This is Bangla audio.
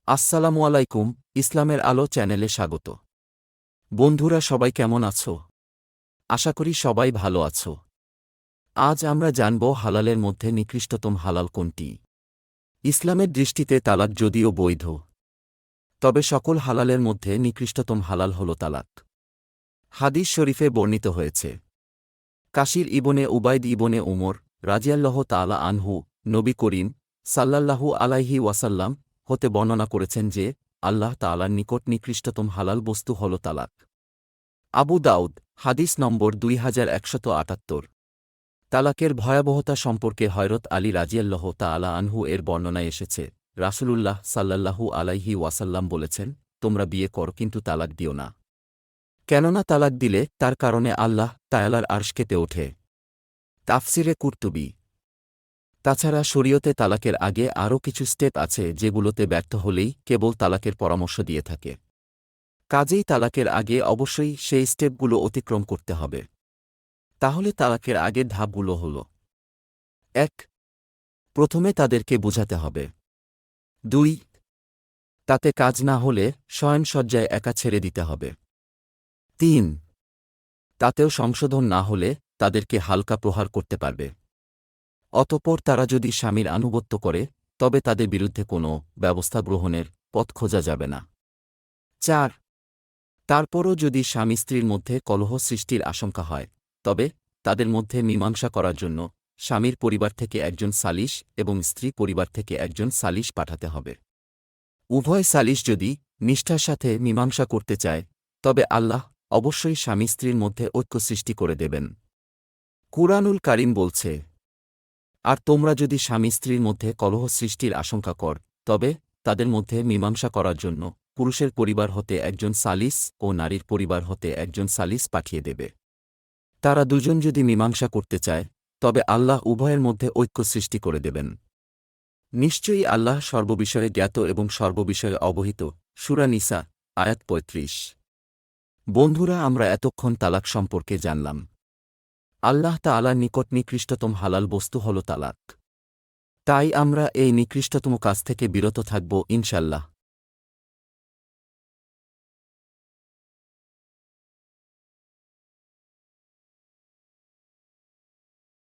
আসসালামু আলাইকুম, ইসলামের আলো চ্যানেলে স্বাগত। বন্ধুরা সবাই কেমন আছো? আশা করি সবাই ভালো আছো। আজ আমরা জানব হালালের মধ্যে নিকৃষ্টতম হালাল কোনটি। ইসলামের দৃষ্টিতে তালাক যদিও বৈধ, তবে সকল হালালের মধ্যে নিকৃষ্টতম হালাল হল তালাক। হাদিস শরীফে বর্ণিত হয়েছে, কাশির ইবনে উবাইদ ইবনে উমর রাজিয়াল্লাহু তাআলা আনহু নবী করিম সাল্লাল্লাহু আলাইহি ওয়াসাল্লাম হতে বর্ণনা করেছেন যে, আল্লাহ তাআলার নিকট নিকৃষ্টতম হালাল বস্তু হল তালাক। আবু দাউদ হাদিস নম্বর 2178। তালাকের ভয়াবহতা সম্পর্কে হযরত আলী রাজিয়াল্লাহু তাআলা আনহু এর বর্ণনায় এসেছে, রাসূলুল্লাহ সাল্লাল্লাহু আলাইহি ওয়াসাল্লাম বলেছেন, তোমরা বিয়ে করো কিন্তু তালাক দিও না। কেননা তালাক দিলে তার কারণে আল্লাহ তাআলার আরশ কেঁপে ওঠে। তাফসিরে কুরতুবী। তাছাড়া শরীয়তে তালাকের আগে আরও কিছু স্টেপ আছে যেগুলোতে ব্যর্থ হলেই কেবল তালাকের পরামর্শ দিয়ে থাকে। কাজেই তালাকের আগে অবশ্যই সেই স্টেপগুলো অতিক্রম করতে হবে। তাহলে তালাকের আগের ধাপগুলো হল: ১. প্রথমে তাদেরকে বোঝাতে হবে। ২. তাতে কাজ না হলে শয়নসজ্জায় একা ছেড়ে দিতে হবে। ৩. তাতেও সংশোধন না হলে তাদেরকে হালকা প্রহার করতে পারবে। অতঃপর তারা যদি স্বামীর আনুগত্য করে তবে তাদের বিরুদ্ধে কোনো ব্যবস্থা গ্রহণের পথ খোঁজা যাবে না। ৪. তারপরও যদি স্বামী স্ত্রীর মধ্যে কলহ সৃষ্টির আশঙ্কা হয় তবে তাদের মধ্যে মীমাংসা করার জন্য স্বামীর পরিবার থেকে একজন সালিস এবং স্ত্রী পরিবার থেকে একজন সালিস পাঠাতে হবে। উভয় সালিস যদি নিষ্ঠার সাথে মীমাংসা করতে চায় তবে আল্লাহ অবশ্যই স্বামী স্ত্রীর মধ্যে ঐক্য সৃষ্টি করে দেবেন। কুরআনুল কারীম বলছে, আর তোমরা যদি স্বামী স্ত্রীর মধ্যে কলহ সৃষ্টির আশঙ্কা কর তবে তাদের মধ্যে মীমাংসা করার জন্য পুরুষের পরিবার হতে একজন সালিস ও নারীর পরিবার হতে একজন সালিস পাঠিয়ে দেবে। তারা দুজন যদি মীমাংসা করতে চায় তবে আল্লাহ উভয়ের মধ্যে ঐক্য সৃষ্টি করে দেবেন। নিশ্চয়ই আল্লাহ সর্ববিষয়ে জ্ঞাত এবং সর্ববিষয়ে অবহিত। সূরা নিসা আয়াত ৩৫। বন্ধুরা, আমরা এতক্ষণ তালাক সম্পর্কে জানলাম। আল্লাহ তাআলার নিকট নিকৃষ্টতম হালাল বস্তু হল তালাক। তাই আমরা এই নিকৃষ্টতম কাজ থেকে বিরত থাকব ইনশাল্লাহ।